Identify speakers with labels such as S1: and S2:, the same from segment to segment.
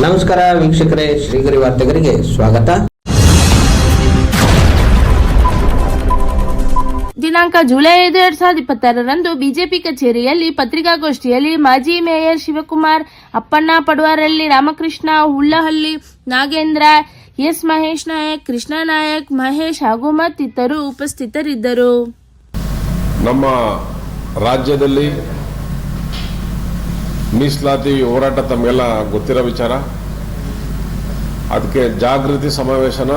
S1: ನಮಸ್ಕಾರ ವೀಕ್ಷಕರೇ, ಶ್ರೀಗರಿ ವಾರ್ತೆಗರಿಗೆ ಸ್ವಾಗತ.
S2: ದಿನಾಂಕ ಜುಲೈ 5, 2026ರಂದು ಬಿಜೆಪಿ ಕಚೇರಿಯಲ್ಲಿ ಪತ್ರಿಕಾಗೋಷ್ಠಿಯಲ್ಲಿ ಮಾಜಿ ಮೇಯರ್ ಶಿವಕುಮಾರ್, ಅಪ್ಪಣ್ಣ ಪಡುವಾರಳ್ಳಿ, ರಾಮಕೃಷ್ಣ ಹುಲ್ಲಹಳ್ಳಿ, ನಾಗೇಂದ್ರ, ಎಸ್ ಮಹೇಶ್ ನಾಯಕ್, ಕೃಷ್ಣ ನಾಯಕ್, ಮಹೇಶ್ ಹಾಗೂ ಮತ್ತಿತರರು ಉಪಸ್ಥಿತರಿದ್ದರು.
S3: ನಮ್ಮ ರಾಜ್ಯದಲ್ಲಿ ಮೀಸಲಾತಿ ಹೋರಾಟ ತಮಗೆಲ್ಲ ಗೊತ್ತಿರೋ ವಿಚಾರ. ಅದಕ್ಕೆ ಜಾಗೃತಿ ಸಮಾವೇಶನ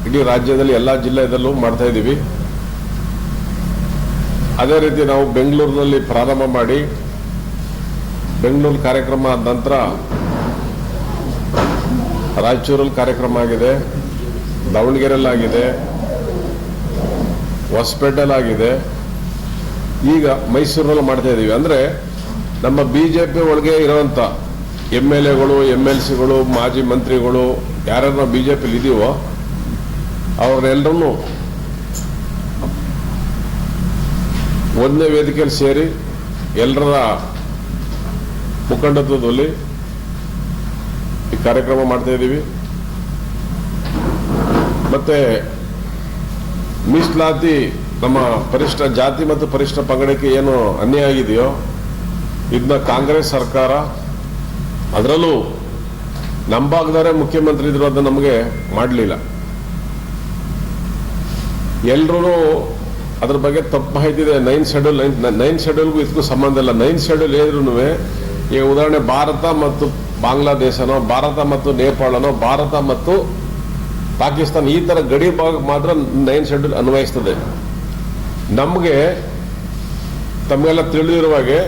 S3: ಇಡೀ ರಾಜ್ಯದಲ್ಲಿ ಎಲ್ಲ ಜಿಲ್ಲೆಯಲ್ಲೂ ಮಾಡ್ತಾ ಇದ್ದೀವಿ. ಅದೇ ರೀತಿ ನಾವು ಬೆಂಗಳೂರಿನಲ್ಲಿ ಪ್ರಾರಂಭ ಮಾಡಿ ಬೆಂಗಳೂರು ಕಾರ್ಯಕ್ರಮ ಆದ ನಂತರ ರಾಯಚೂರಲ್ಲಿ ಕಾರ್ಯಕ್ರಮ ಆಗಿದೆ, ದಾವಣಗೆರೆಯಲ್ಲಾಗಿದೆ, ಹೊಸಪೇಟೆಲಾಗಿದೆ, ಈಗ ಮೈಸೂರಿನಲ್ಲಿ ಮಾಡ್ತಾ ಇದ್ದೀವಿ. ಅಂದರೆ ನಮ್ಮ ಬಿಜೆಪಿ ಒಳಗೆ ಇರೋವಂಥ MLAಗಳು, MLCಗಳು, ಮಾಜಿ ಮಂತ್ರಿಗಳು ಯಾರ್ಯಾರು ನಾವು ಬಿಜೆಪಿಲಿ ಇದೀವೋ ಅವ್ರನ್ನೆಲ್ಲರನ್ನೂ ಒಂದೇ ವೇದಿಕೆಯಲ್ಲಿ ಸೇರಿ ಎಲ್ಲರ ಮುಖಂಡತ್ವದಲ್ಲಿ ಈ ಕಾರ್ಯಕ್ರಮ ಮಾಡ್ತಾ ಇದ್ದೀವಿ. ಮತ್ತೆ ಮೀಸಲಾತಿ ನಮ್ಮ ಪರಿಷ್ಠ ಜಾತಿ ಮತ್ತು ಪರಿಷ್ಠ ಪಂಗಡಕ್ಕೆ ಏನು ಅನ್ಯಾಯ ಆಗಿದೆಯೋ ಇದನ್ನ ಕಾಂಗ್ರೆಸ್ ಸರ್ಕಾರ, ಅದರಲ್ಲೂ ನಮ್ಮ ಭಾಗದವರೇ ಮುಖ್ಯಮಂತ್ರಿ ಇದ್ರು, ಅದನ್ನ ನಮಗೆ ಮಾಡಲಿಲ್ಲ. ಎಲ್ಲರೂ ಅದ್ರ ಬಗ್ಗೆ ತಪ್ಪು ಮಾಹಿತಿ ಇದೆ. 9 ಶೆಡ್ಯೂಲ್ಗೂ ಇದಕ್ಕೂ ಸಂಬಂಧ ಇಲ್ಲ. 9 ಶೆಡ್ಯೂಲ್ ಏನಿದ್ರು ಈಗ ಉದಾಹರಣೆ ಭಾರತ ಮತ್ತು ಬಾಂಗ್ಲಾದೇಶನೋ, ಭಾರತ ಮತ್ತು ನೇಪಾಳನೋ, ಭಾರತ ಮತ್ತು ಪಾಕಿಸ್ತಾನ ಈ ಥರ ಗಡಿ ಭಾಗಕ್ಕೆ ಮಾತ್ರ 9 ಶೆಡ್ಯೂಲ್ ಅನ್ವಯಿಸ್ತದೆ. ನಮಗೆ ತಮಗೆಲ್ಲ ತಿಳಿದಿರುವಾಗೆ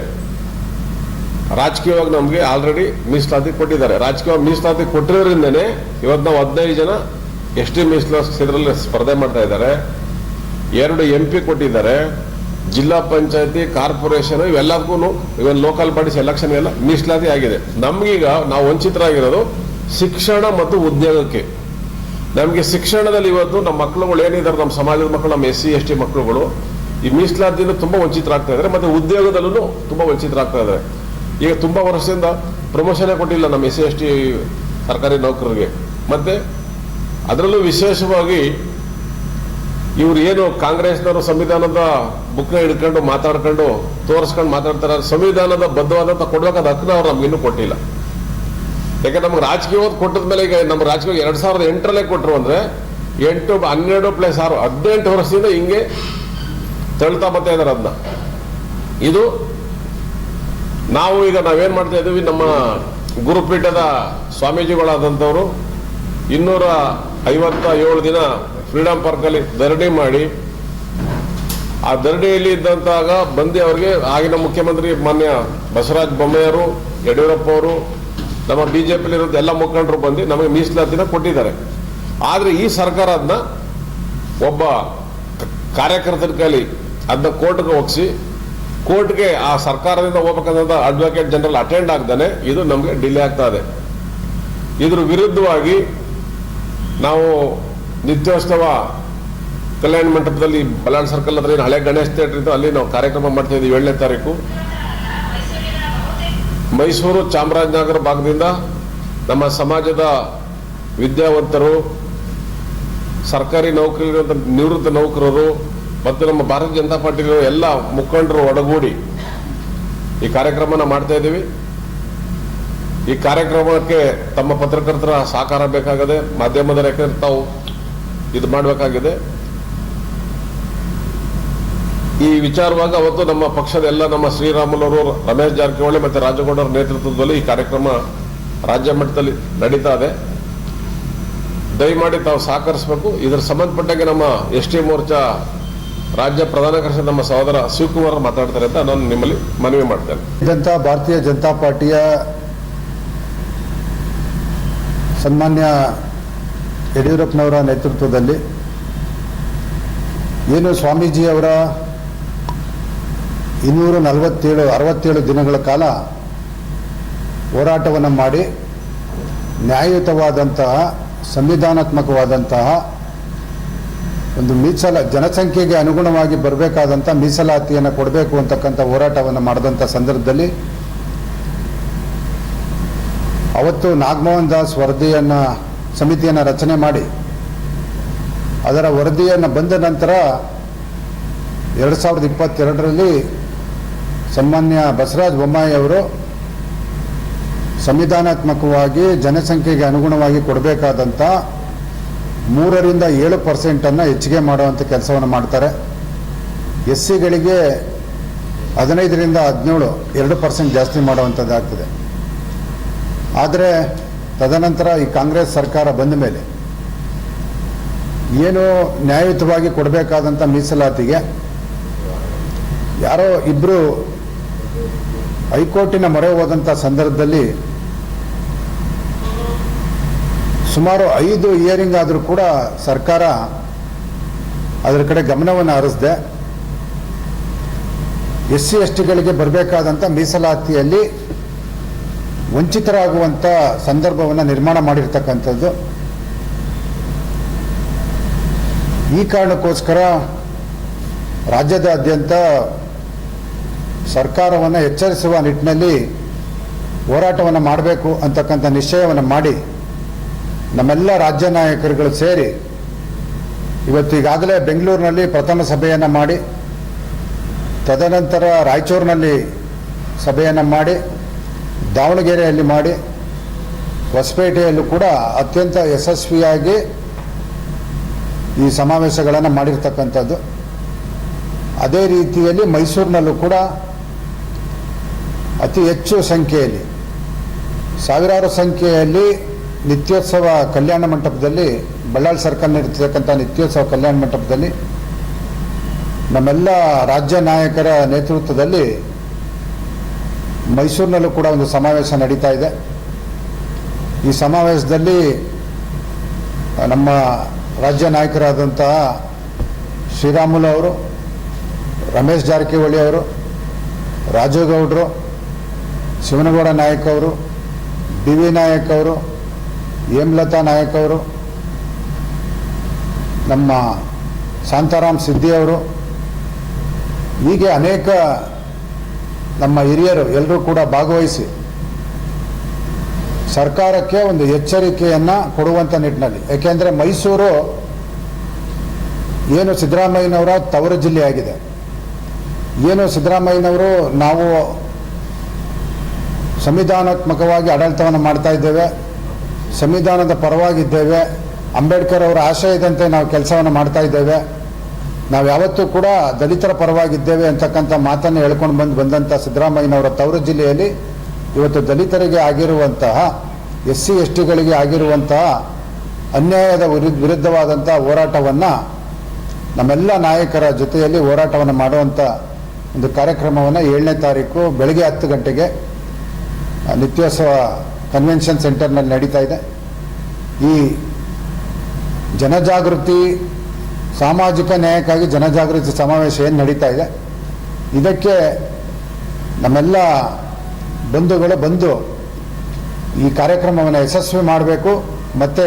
S3: ರಾಜಕೀಯವಾಗಿ ನಮಗೆ ಆಲ್ರೆಡಿ ಮೀಸಲಾತಿ ಕೊಟ್ಟಿದ್ದಾರೆ. ರಾಜಕೀಯವಾಗಿ ಮೀಸಲಾತಿ ಕೊಟ್ಟಿರೋದ್ರಿಂದನೇ ಇವತ್ತು ನಾವು 15 ಜನ ST ಮೀಸಲಾತಿ ಸ್ಪರ್ಧೆ ಮಾಡ್ತಾ ಇದ್ದಾರೆ. 2 MP ಕೊಟ್ಟಿದ್ದಾರೆ. ಜಿಲ್ಲಾ ಪಂಚಾಯತಿ, ಕಾರ್ಪೊರೇಷನ್ ಇವೆಲ್ಲದಕ್ಕೂ ಇವನ್ ಲೋಕಲ್ ಬಾಡೀಸ್ ಎಲೆಕ್ಷನ್ಗೆಲ್ಲ ಮೀಸಲಾತಿ ಆಗಿದೆ. ನಮಗೀಗ ನಾವು ವಂಚಿತರಾಗಿರೋದು ಶಿಕ್ಷಣ ಮತ್ತು ಉದ್ಯೋಗಕ್ಕೆ. ನಮಗೆ ಶಿಕ್ಷಣದಲ್ಲಿ ಇವತ್ತು ನಮ್ಮ ಮಕ್ಕಳುಗಳು ಏನಿದ್ದಾರೆ, ನಮ್ಮ ಸಮಾಜದ ಮಕ್ಕಳು, ನಮ್ಮ SC ST ಮಕ್ಕಳುಗಳು ಈ ಮೀಸಲಾತಿಯಿಂದ ತುಂಬಾ ವಂಚಿತರಾಗ್ತಾ ಇದ್ದಾರೆ. ಮತ್ತೆ ಉದ್ಯೋಗದಲ್ಲೂ ತುಂಬಾ ವಂಚಿತರಾಗ್ತಾ ಇದ್ದಾರೆ. ಈಗ ತುಂಬಾ ವರ್ಷದಿಂದ ಪ್ರಮೋಷನ್ ಕೊಟ್ಟಿಲ್ಲ ನಮ್ಮ SC ST ಸರ್ಕಾರಿ ನೌಕರರಿಗೆ. ಮತ್ತೆ ಅದರಲ್ಲೂ ವಿಶೇಷವಾಗಿ ಇವ್ರು ಏನು ಕಾಂಗ್ರೆಸ್ನವರು ಸಂವಿಧಾನದ ಬುಕ್ನ ಹಿಡ್ಕೊಂಡು ಮಾತಾಡ್ಕೊಂಡು ತೋರಿಸ್ಕೊಂಡು ಮಾತಾಡ್ತಾರೆ, ಸಂವಿಧಾನದ ಬದ್ಧವಾದಂತ ಕೊಡ್ಬೇಕಾದ ಹಕ್ಕನ್ನ ಅವ್ರು ನಮ್ಗಿನ್ನೂ ಕೊಟ್ಟಿಲ್ಲ. ಯಾಕಂದ್ರೆ ನಮ್ಗೆ ರಾಜಕೀಯ ಕೊಟ್ಟದ ಮೇಲೆ ಈಗ ನಮ್ಮ ರಾಜಕೀಯ 2008ರಲ್ಲೇ ಕೊಟ್ಟರು. ಅಂದ್ರೆ 8, 12 + 6 18 ವರ್ಷದಿಂದ ಹಿಂಗೆ ತಳ್ತಾ ಬರ್ತಾ ಇದಾರೆ ಅದನ್ನ. ಇದು ನಾವು ಈಗ ನಾವೇನ್ ಮಾಡ್ತಾ ಇದ್ದೀವಿ, ನಮ್ಮ ಗುರುಪೀಠದ ಸ್ವಾಮೀಜಿಗಳಾದಂಥವ್ರು 257 ದಿನ ಫ್ರೀಡಂ ಪಾರ್ಕಲ್ಲಿ ಧರಣಿ ಮಾಡಿ, ಆ ಧರಣಿಯಲ್ಲಿ ಇದ್ದಂತಾಗ ಬಂದು ಅವ್ರಿಗೆ ಆಗಿನ ಮುಖ್ಯಮಂತ್ರಿ ಮಾನ್ಯ ಬಸವರಾಜ ಬೊಮ್ಮಾಯಿಯವರು, ಯಡಿಯೂರಪ್ಪ ಅವರು, ನಮ್ಮ ಬಿಜೆಪಿಲಿ ಇರೋದು ಎಲ್ಲ ಮುಖಂಡರು ಬಂದು ನಮಗೆ ಮೀಸಲಾತಿನ ಕೊಟ್ಟಿದ್ದಾರೆ. ಆದ್ರೆ ಈ ಸರ್ಕಾರ ಅದನ್ನ ಒಬ್ಬ ಕಾರ್ಯಕರ್ತರ ಕೈಲಿ ಅದನ್ನ ಕೋರ್ಟ್ಗೆ ಒಪ್ಪಿಸಿ, ಕೋರ್ಟ್ಗೆ ಆ ಸರ್ಕಾರದಿಂದ ಹೋಗ್ಬೇಕಂತ ಅಡ್ವೊಕೇಟ್ ಜನರಲ್ ಅಟೆಂಡ್ ಆಗ್ದಾನೆ ಇದು ನಮಗೆ ಡಿಲೇ ಆಗ್ತಾ ಇದೆ. ಇದ್ರ ವಿರುದ್ಧವಾಗಿ ನಾವು ನಿತ್ಯೋತ್ಸವ ಕಲ್ಯಾಣ ಮಂಟಪದಲ್ಲಿ ಬಲ್ಲಾಳ್ ಸರ್ಕಲ್ ಹತ್ರ ಹಳೆ ಗಣೇಶ್ ಥಿಯೇಟರ್ ಇದ್ದು ಅಲ್ಲಿ ನಾವು ಕಾರ್ಯಕ್ರಮ ಮಾಡ್ತಾ ಇದ್ದೀವಿ. 7ನೇ ತಾರೀಕು ಮೈಸೂರು, ಚಾಮರಾಜನಗರ ಭಾಗದಿಂದ ನಮ್ಮ ಸಮಾಜದ ವಿದ್ಯಾವಂತರು, ಸರ್ಕಾರಿ ನೌಕರರು, ನಿವೃತ್ತ ನೌಕರರು ಮತ್ತು ನಮ್ಮ ಭಾರತೀಯ ಜನತಾ ಪಾರ್ಟಿ ಎಲ್ಲ ಮುಖಂಡರು ಒಡಗೂಡಿ ಈ ಕಾರ್ಯಕ್ರಮನ ಮಾಡ್ತಾ ಇದ್ದೀವಿ. ಈ ಕಾರ್ಯಕ್ರಮಕ್ಕೆ ತಮ್ಮ ಪತ್ರಕರ್ತರ ಸಹಕಾರ ಬೇಕಾಗಿದೆ, ಮಾಧ್ಯಮದ ತಾವು ಇದು ಮಾಡಬೇಕಾಗಿದೆ. ಈ ವಿಚಾರವಾಗಿ ಅವತ್ತು ನಮ್ಮ ಪಕ್ಷದ ಎಲ್ಲ ನಮ್ಮ ಶ್ರೀರಾಮುಲವರು, ರಮೇಶ್ ಜಾರಕಿಹೊಳಿ ಮತ್ತು ರಾಜಗೌಡರ ನೇತೃತ್ವದಲ್ಲಿ ಈ ಕಾರ್ಯಕ್ರಮ ರಾಜ್ಯ ಮಟ್ಟದಲ್ಲಿ ನಡೀತಾ ಇದೆ. ದಯಮಾಡಿ ತಾವು ಸಹಕರಿಸಬೇಕು. ಇದರ ಸಂಬಂಧಪಟ್ಟಂಗೆ ನಮ್ಮ ST ಮೋರ್ಚಾ ರಾಜ್ಯ ಪ್ರಧಾನ ಕಾರ್ಯದರ್ಶಿ ನಮ್ಮ ಸಹೋದರ ಶಿವಕುಮಾರ್ ಮಾತಾಡ್ತಾರೆ ಅಂತ ನಾನು ನಿಮ್ಮಲ್ಲಿ ಮನವಿ ಮಾಡ್ತೇನೆ.
S4: ಭಾರತೀಯ ಜನತಾ ಪಾರ್ಟಿಯ ಸನ್ಮಾನ್ಯ ಯಡಿಯೂರಪ್ಪನವರ ನೇತೃತ್ವದಲ್ಲಿ ಏನು ಸ್ವಾಮೀಜಿಯವರ 267 ದಿನಗಳ ಕಾಲ ಹೋರಾಟವನ್ನು ಮಾಡಿ ನ್ಯಾಯಯುತವಾದಂತಹ, ಸಂವಿಧಾನಾತ್ಮಕವಾದಂತಹ ಒಂದು ಜನಸಂಖ್ಯೆಗೆ ಅನುಗುಣವಾಗಿ ಬರಬೇಕಾದಂಥ ಮೀಸಲಾತಿಯನ್ನು ಕೊಡಬೇಕು ಅಂತಕ್ಕಂಥ ಹೋರಾಟವನ್ನು ಮಾಡಿದಂಥ ಸಂದರ್ಭದಲ್ಲಿ ಅವತ್ತು ನಾಗಮೋಹನ್ ದಾಸ್ ಸಮಿತಿಯನ್ನು ರಚನೆ ಮಾಡಿ ಅದರ ವರದಿಯನ್ನು ಬಂದ ನಂತರ 2022ರಲ್ಲಿ ಸನ್ಮಾನ್ಯ ಬಸವರಾಜ ಬೊಮ್ಮಾಯಿ ಅವರು ಸಂವಿಧಾನಾತ್ಮಕವಾಗಿ ಜನಸಂಖ್ಯೆಗೆ ಅನುಗುಣವಾಗಿ ಕೊಡಬೇಕಾದಂಥ 3ರಿಂದ 7% ಹೆಚ್ಚಿಗೆ ಮಾಡುವಂಥ ಕೆಲಸವನ್ನು ಮಾಡ್ತಾರೆ. SCಗಳಿಗೆ 15ರಿಂದ 17 2% ಜಾಸ್ತಿ ಮಾಡುವಂಥದ್ದಾಗ್ತದೆ. ಆದರೆ ತದನಂತರ ಈ ಕಾಂಗ್ರೆಸ್ ಸರ್ಕಾರ ಬಂದ ಮೇಲೆ ಏನು ನ್ಯಾಯಯುತವಾಗಿ ಕೊಡಬೇಕಾದಂಥ ಮೀಸಲಾತಿಗೆ ಯಾರೋ ಇಬ್ಬರು ಹೈಕೋರ್ಟಿನ ಮೊರೆ ಹೋದಂಥ ಸಂದರ್ಭದಲ್ಲಿ ಸುಮಾರು 5 ಹಿಯರಿಂಗ್ ಆದರೂ ಕೂಡ ಸರ್ಕಾರ ಅದರ ಕಡೆ ಗಮನವನ್ನು ಹರಿಸದೆ SC STಗಳಿಗೆ ಬರಬೇಕಾದಂಥ ಮೀಸಲಾತಿಯಲ್ಲಿ ವಂಚಿತರಾಗುವಂಥ ಸಂದರ್ಭವನ್ನು ನಿರ್ಮಾಣ ಮಾಡಿರ್ತಕ್ಕಂಥದ್ದು. ಈ ಕಾರಣಕ್ಕೋಸ್ಕರ ರಾಜ್ಯದಾದ್ಯಂತ ಸರ್ಕಾರವನ್ನು ಎಚ್ಚರಿಸುವ ನಿಟ್ಟಿನಲ್ಲಿ ಹೋರಾಟವನ್ನು ಮಾಡಬೇಕು ಅಂತಕ್ಕಂಥ ನಿಶ್ಚಯವನ್ನು ಮಾಡಿ ನಮ್ಮೆಲ್ಲ ರಾಜ್ಯ ನಾಯಕರುಗಳು ಸೇರಿ ಇವತ್ತು ಈಗಾಗಲೇ ಬೆಂಗಳೂರಿನಲ್ಲಿ ಪ್ರಥಮ ಸಭೆಯನ್ನು ಮಾಡಿ, ತದನಂತರ ರಾಯಚೂರಿನಲ್ಲಿ ಸಭೆಯನ್ನು ಮಾಡಿ, ದಾವಣಗೆರೆಯಲ್ಲಿ ಮಾಡಿ, ಹೊಸಪೇಟೆಯಲ್ಲೂ ಕೂಡ ಅತ್ಯಂತ ಯಶಸ್ವಿಯಾಗಿ ಈ ಸಮಾವೇಶಗಳನ್ನು ಮಾಡಿರ್ತಕ್ಕಂಥದ್ದು. ಅದೇ ರೀತಿಯಲ್ಲಿ ಮೈಸೂರಿನಲ್ಲೂ ಕೂಡ ಅತಿ ಹೆಚ್ಚು ಸಂಖ್ಯೆಯಲ್ಲಿ, ಸಾವಿರಾರು ಸಂಖ್ಯೆಯಲ್ಲಿ ನಿತ್ಯೋತ್ಸವ ಕಲ್ಯಾಣ ಮಂಟಪದಲ್ಲಿ, ಬಳ್ಳಾರಿ ಸರ್ಕಲ್ ಇರ್ತಕ್ಕಂಥ ನಿತ್ಯೋತ್ಸವ ಕಲ್ಯಾಣ ಮಂಟಪದಲ್ಲಿ ನಮ್ಮೆಲ್ಲ ರಾಜ್ಯ ನಾಯಕರ ನೇತೃತ್ವದಲ್ಲಿ ಮೈಸೂರಿನಲ್ಲೂ ಕೂಡ ಒಂದು ಸಮಾವೇಶ ನಡೀತಾ ಇದೆ. ಈ ಸಮಾವೇಶದಲ್ಲಿ ನಮ್ಮ ರಾಜ್ಯ ನಾಯಕರಾದಂತಹ ಶ್ರೀರಾಮುಲು ಅವರು, ರಮೇಶ್ ಜಾರಕಿಹೊಳಿ ಅವರು, ರಾಜೇಗೌಡರು, ಶಿವನಗೌಡ ನಾಯಕ್ ಅವರು, DV ನಾಯಕ್ ಅವರು, ಹೇಮಲತಾ ನಾಯಕ್ ಅವರು, ನಮ್ಮ ಶಾಂತಾರಾಮ್ ಸಿದ್ದಿ ಅವರು, ಹೀಗೆ ಅನೇಕ ನಮ್ಮ ಹಿರಿಯರು ಎಲ್ಲರೂ ಕೂಡ ಭಾಗವಹಿಸಿ ಸರ್ಕಾರಕ್ಕೆ ಒಂದು ಎಚ್ಚರಿಕೆಯನ್ನು ಕೊಡುವಂಥ ನಿಟ್ಟಿನಲ್ಲಿ, ಏಕೆಂದರೆ ಮೈಸೂರು ಏನು ಸಿದ್ದರಾಮಯ್ಯನವರ ತವರು ಜಿಲ್ಲೆಯಾಗಿದೆ. ಏನು ಸಿದ್ದರಾಮಯ್ಯನವರು ನಾವು ಸಂವಿಧಾನಾತ್ಮಕವಾಗಿ ಆಡಳಿತವನ್ನು ಮಾಡ್ತಾ ಇದ್ದೇವೆ, ಸಂವಿಧಾನದ ಪರವಾಗಿದ್ದೇವೆ, ಅಂಬೇಡ್ಕರ್ ಅವರ ಆಶಯದಂತೆ ನಾವು ಕೆಲಸವನ್ನು ಮಾಡ್ತಾ ಇದ್ದೇವೆ, ನಾವು ಯಾವತ್ತೂ ಕೂಡ ದಲಿತರ ಪರವಾಗಿದ್ದೇವೆ ಅಂತಕ್ಕಂಥ ಮಾತನ್ನು ಹೇಳ್ಕೊಂಡು ಬಂದಂಥ ಸಿದ್ದರಾಮಯ್ಯನವರ ತವರು ಜಿಲ್ಲೆಯಲ್ಲಿ ಇವತ್ತು ದಲಿತರಿಗೆ ಆಗಿರುವಂತಹ, SC STಗಳಿಗೆ ಆಗಿರುವಂತಹ ಅನ್ಯಾಯದ ವಿರುದ್ಧವಾದಂಥ ಹೋರಾಟವನ್ನು ನಮ್ಮೆಲ್ಲ ನಾಯಕರ ಜೊತೆಯಲ್ಲಿ ಹೋರಾಟವನ್ನು ಮಾಡುವಂಥ ಒಂದು ಕಾರ್ಯಕ್ರಮವನ್ನು 7ನೇ ತಾರೀಕು ಬೆಳಗ್ಗೆ 10 ಗಂಟೆಗೆ ನಿತ್ಯೋತ್ಸವ ಕನ್ವೆನ್ಷನ್ ಸೆಂಟರ್ನಲ್ಲಿ ನಡೀತಾ ಇದೆ. ಈ ಜನಜಾಗೃತಿ, ಸಾಮಾಜಿಕ ನ್ಯಾಯಕ್ಕಾಗಿ ಜನಜಾಗೃತಿ ಸಮಾವೇಶ ಏನು ನಡೀತಾ ಇದೆ, ಇದಕ್ಕೆ ನಮ್ಮೆಲ್ಲ ಬಂಧುಗಳು ಬಂದು ಈ ಕಾರ್ಯಕ್ರಮವನ್ನು ಯಶಸ್ವಿ ಮಾಡಬೇಕು, ಮತ್ತು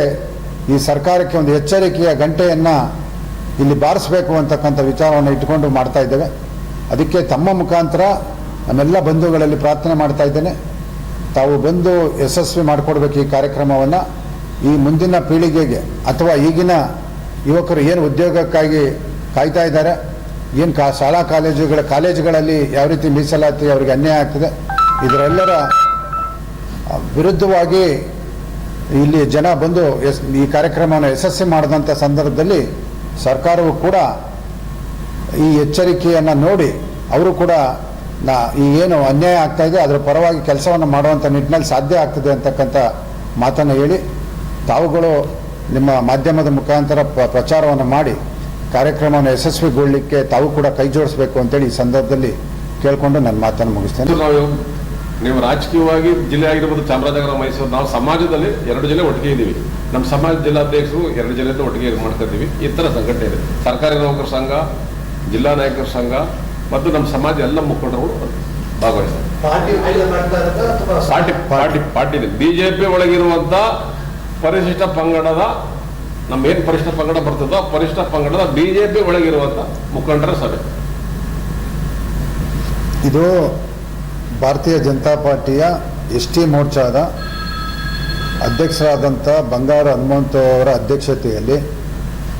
S4: ಈ ಸರ್ಕಾರಕ್ಕೆ ಒಂದು ಎಚ್ಚರಿಕೆಯ ಗಂಟೆಯನ್ನು ಇಲ್ಲಿ ಬಾರಿಸಬೇಕು ಅಂತಕ್ಕಂಥ ವಿಚಾರವನ್ನು ಇಟ್ಟುಕೊಂಡು ಮಾಡ್ತಾ ಇದ್ದೇವೆ. ಅದಕ್ಕೆ ತಮ್ಮ ಮುಖಾಂತರ ನಮ್ಮೆಲ್ಲ ಬಂಧುಗಳಲ್ಲಿ ಪ್ರಾರ್ಥನೆ ಮಾಡ್ತಾ ಇದ್ದೇನೆ, ತಾವು ಬಂದು ಯಶಸ್ವಿ ಮಾಡಿಕೊಡ್ಬೇಕು ಈ ಕಾರ್ಯಕ್ರಮವನ್ನು. ಈ ಮುಂದಿನ ಪೀಳಿಗೆಗೆ ಅಥವಾ ಈಗಿನ ಯುವಕರು ಏನು ಉದ್ಯೋಗಕ್ಕಾಗಿ ಕಾಯ್ತಾ ಇದ್ದಾರೆ, ಏನು ಶಾಲಾ ಕಾಲೇಜುಗಳಲ್ಲಿ ಯಾವ ರೀತಿ ಮೀಸಲಾತಿ ಅವರಿಗೆ ಅನ್ಯಾಯ ಆಗ್ತದೆ, ಇದರೆಲ್ಲರ ವಿರುದ್ಧವಾಗಿ ಇಲ್ಲಿ ಜನ ಬಂದು ಈ ಕಾರ್ಯಕ್ರಮವನ್ನು ಯಶಸ್ವಿ ಮಾಡಿದಂಥ ಸಂದರ್ಭದಲ್ಲಿ ಸರ್ಕಾರವು ಕೂಡ ಈ ಎಚ್ಚರಿಕೆಯನ್ನು ನೋಡಿ ಅವರು ಕೂಡ ಈ ಏನು ಅನ್ಯಾಯ ಆಗ್ತಾ ಇದೆ ಅದರ ಪರವಾಗಿ ಕೆಲಸವನ್ನು ಮಾಡುವಂಥ ನಿಟ್ಟಿನಲ್ಲಿ ಸಾಧ್ಯ ಆಗ್ತದೆ ಅಂತಕ್ಕಂಥ ಮಾತನ್ನು ಹೇಳಿ, ತಾವುಗಳು ನಿಮ್ಮ ಮಾಧ್ಯಮದ ಮುಖಾಂತರ ಪ್ರಚಾರವನ್ನು ಮಾಡಿ ಕಾರ್ಯಕ್ರಮವನ್ನು ಯಶಸ್ವಿಗೊಳ್ಳಲಿಕ್ಕೆ ತಾವು ಕೂಡ ಕೈ ಜೋಡಿಸಬೇಕು ಅಂತೇಳಿ ಈ ಸಂದರ್ಭದಲ್ಲಿ ಕೇಳಿಕೊಂಡು ನನ್ನ ಮಾತನ್ನು ಮುಗಿಸ್ತೇನೆ.
S3: ನೀವು ರಾಜಕೀಯವಾಗಿ ಜಿಲ್ಲೆ ಆಗಿರ್ಬೋದು, ಚಾಮರಾಜನಗರ, ಮೈಸೂರು, ನಾವು ಸಮಾಜದಲ್ಲಿ 2 ಜಿಲ್ಲೆ ಒಟ್ಟಿಗೆ ಇದ್ದೀವಿ. ನಮ್ಮ ಸಮಾಜ ಜಿಲ್ಲಾಧ್ಯಕ್ಷರು 2 ಜಿಲ್ಲೆಯಿಂದ ಒಟ್ಟಿಗೆ ಮಾಡ್ತಾ ಇದ್ದೀವಿ. ಈ ಥರ ಸಂಘಟನೆ ಇದೆ. ಸರ್ಕಾರಿ ನೌಕರ ಸಂಘ, ಜಿಲ್ಲಾ ನಾಯಕರ ಸಂಘ ಮತ್ತು ನಮ್ಮ ಸಮಾಜ ಎಲ್ಲ ಮುಖಂಡರು ಭಾಗವಹಿಸ್ತಾರೆ. ಪಾರ್ಟಿ BJP ಒಳಗಿರುವಂಥ ಪರಿಶಿಷ್ಟ ಪಂಗಡದ, ನಮ್ಮೇನು ಪರಿಶಿಷ್ಟ ಪಂಗಡ ಬರ್ತದೋ ಪರಿಶಿಷ್ಟ ಪಂಗಡದ BJP ಒಳಗಿರುವಂಥ ಮುಖಂಡರ ಸಭೆ
S4: ಇದು. ಭಾರತೀಯ ಜನತಾ ಪಾರ್ಟಿಯ ST ಮೋರ್ಚಾದ ಅಧ್ಯಕ್ಷರಾದಂಥ ಬಂಗಾರ ಹನುಮಂತ ಅವರ ಅಧ್ಯಕ್ಷತೆಯಲ್ಲಿ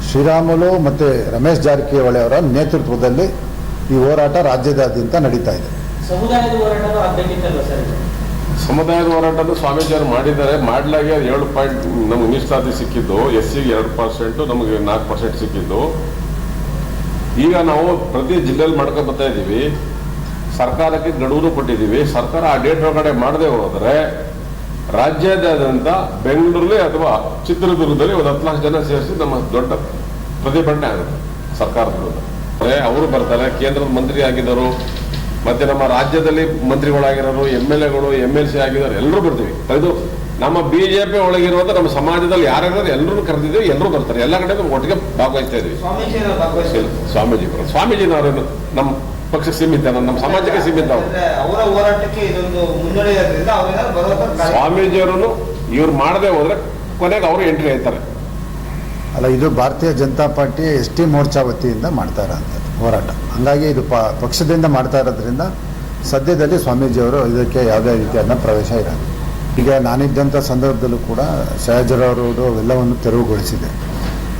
S4: ಶ್ರೀರಾಮುಲು ಮತ್ತು ರಮೇಶ್ ಜಾರಕಿಹೊಳಿ ಅವರ ನೇತೃತ್ವದಲ್ಲಿ ಈ ಹೋರಾಟ ರಾಜ್ಯದಾದ್ಯಂತ ನಡೀತಾ ಇದೆ.
S5: ಸಮುದಾಯದ ಹೋರಾಟನೂ ಆಗ್ಬೇಕಿತ್ತಲ್ವ ಸರ್?
S3: ಸಮುದಾಯದ ಹೋರಾಟದ ಸ್ವಾಮೀಜಿಯವರು ಮಾಡಿದ್ದಾರೆ. ಮಾಡಲಾಗಿ 7 ಪಾಯಿಂಟ್ ನಮಗೆ ಮೀಸಲಾತಿ ಸಿಕ್ಕಿದ್ದು, SCಗೆ 2%, ನಮಗೆ 4% ಸಿಕ್ಕಿದ್ದು. ಈಗ ನಾವು ಪ್ರತಿ ಜಿಲ್ಲೆಯಲ್ಲಿ ಮಾಡ್ಕೊಂಡು ಬರ್ತಾ ಇದ್ದೀವಿ. ಸರ್ಕಾರಕ್ಕೆ ಗಡುವು ಕೊಟ್ಟಿದ್ದೀವಿ. ಸರ್ಕಾರ ಆ ಡೇಟ್ ಒಳಗಡೆ ಮಾಡದೆ ಹೋದರೆ ರಾಜ್ಯಾದ್ಯಂತ ಬೆಂಗಳೂರಲ್ಲಿ ಅಥವಾ ಚಿತ್ರದುರ್ಗದಲ್ಲಿ ಒಂದು 10 ಲಕ್ಷ ಜನ ಸೇರಿಸಿ ನಮ್ಮ ದೊಡ್ಡ ಪ್ರತಿಭಟನೆ ಆಗುತ್ತೆ ಸರ್ಕಾರದ ವಿರುದ್ಧ. ಅವರು ಬರ್ತಾರೆ, ಕೇಂದ್ರದ ಮಂತ್ರಿ ಆಗಿದ್ದರು, ಮತ್ತೆ ನಮ್ಮ ರಾಜ್ಯದಲ್ಲಿ ಮಂತ್ರಿಗಳಾಗಿರೋರು, MLAಗಳು, MLC ಆಗಿದ್ದಾರೆ, ಎಲ್ಲರೂ ಬರ್ತೀವಿ. ಇದು ನಮ್ಮ BJP ಒಳಗಿರುವಂತ ನಮ್ಮ ಸಮಾಜದಲ್ಲಿ ಯಾರ್ಯಾರು ಎಲ್ಲರೂ ಕರೆದಿದ್ದೀವಿ, ಎಲ್ಲರೂ ಬರ್ತಾರೆ. ಎಲ್ಲ ಕಡೆ ಒಟ್ಟಿಗೆ ಭಾಗವಹಿಸ್ತಾ ಇದೀವಿ. ಸ್ವಾಮೀಜಿನವರು ನಮ್ಮ ಪಕ್ಷ ಸೀಮಿತ, ನಮ್ಮ ಸಮಾಜಕ್ಕೆ ಸೀಮಿತ.
S5: ಅವರ ಹೋರಾಟಕ್ಕೆ ಇದೊಂದು ಮುನ್ನಡೆ ಇರೋದ್ರಿಂದ
S3: ಸ್ವಾಮೀಜಿಯವರನ್ನು ಇವ್ರು ಮಾಡದೆ ಹೋದ್ರೆ ಕೊನೆಗೆ ಅವರು ಎಂಟ್ರಿ ಆಯ್ತಾರೆ.
S4: ಅಲ್ಲ, ಇದು ಭಾರತೀಯ ಜನತಾ ಪಾರ್ಟಿ ST ಮೋರ್ಚಾ ವತಿಯಿಂದ ಮಾಡ್ತಾ ಇರೋಂಥದ್ದು ಹೋರಾಟ. ಹಂಗಾಗಿ ಇದು ಪಕ್ಷದಿಂದ ಮಾಡ್ತಾ ಇರೋದ್ರಿಂದ ಸದ್ಯದಲ್ಲಿ ಸ್ವಾಮೀಜಿಯವರು ಇದಕ್ಕೆ ಯಾವುದೇ ರೀತಿಯಾದ ಪ್ರವೇಶ ಇರೋದು. ಈಗ ನಾನಿದ್ದಂಥ ಸಂದರ್ಭದಲ್ಲೂ ಕೂಡ ಸಹಜರವರು ಅವೆಲ್ಲವನ್ನು ತೆರವುಗೊಳಿಸಿದೆ.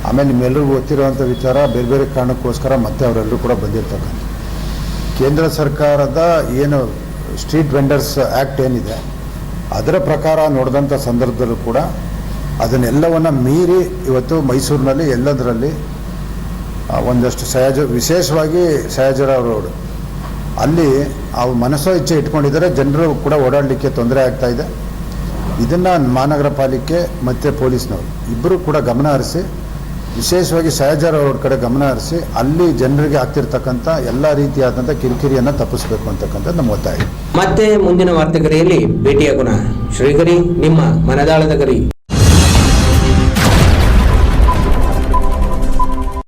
S4: ಆಮೇಲೆ ನಿಮ್ಮೆಲ್ಲರಿಗೂ ಗೊತ್ತಿರುವಂಥ ವಿಚಾರ, ಬೇರೆ ಬೇರೆ ಕಾರಣಕ್ಕೋಸ್ಕರ ಮತ್ತೆ ಅವರೆಲ್ಲರೂ ಕೂಡ ಬಂದಿರ್ತಕ್ಕಂಥ ಕೇಂದ್ರ ಸರ್ಕಾರದ ಏನು ಸ್ಟ್ರೀಟ್ ವೆಂಡರ್ಸ್ ಆ್ಯಕ್ಟ್ ಏನಿದೆ ಅದರ ಪ್ರಕಾರ ನೋಡಿದಂಥ ಸಂದರ್ಭದಲ್ಲೂ ಕೂಡ ಅದನ್ನೆಲ್ಲವನ್ನು ಮೀರಿ ಇವತ್ತು ಮೈಸೂರಿನಲ್ಲಿ ಎಲ್ಲದರಲ್ಲಿ ಒಂದಷ್ಟು ವಿಶೇಷವಾಗಿ ಸಹಜರಾವ್ ರೋಡ್ ಅಲ್ಲಿ ಅವ್ರು ಮನಸ್ಸೋ ಇಚ್ಛೆ ಇಟ್ಕೊಂಡಿದ್ದಾರೆ. ಜನರು ಕೂಡ ಓಡಾಡಲಿಕ್ಕೆ ತೊಂದರೆ ಆಗ್ತಾ ಇದೆ. ಇದನ್ನು ಮಹಾನಗರ ಪಾಲಿಕೆ ಮತ್ತು ಪೊಲೀಸ್ನವರು ಇಬ್ಬರು ಕೂಡ ಗಮನ ಹರಿಸಿ, ವಿಶೇಷವಾಗಿ ಸಹಜರಾವ್ ರೋಡ್ ಕಡೆ ಗಮನ ಹರಿಸಿ ಅಲ್ಲಿ ಜನರಿಗೆ ಆಗ್ತಿರ್ತಕ್ಕಂಥ ಎಲ್ಲ ರೀತಿಯಾದಂಥ ಕಿರಿಕಿರಿಯನ್ನು ತಪ್ಪಿಸಬೇಕು ಅಂತಕ್ಕಂಥದ್ದು ನಮ್ಮ ಒತ್ತಾಯ.
S1: ಮತ್ತೆ ಮುಂದಿನ ವಾರ್ತೆಗರಿಯಲ್ಲಿ ಭೇಟಿಯಾಗೋಣ. ಶ್ರೀಗರಿ, ನಿಮ್ಮ ಮನದಾಳದ ಗರಿ.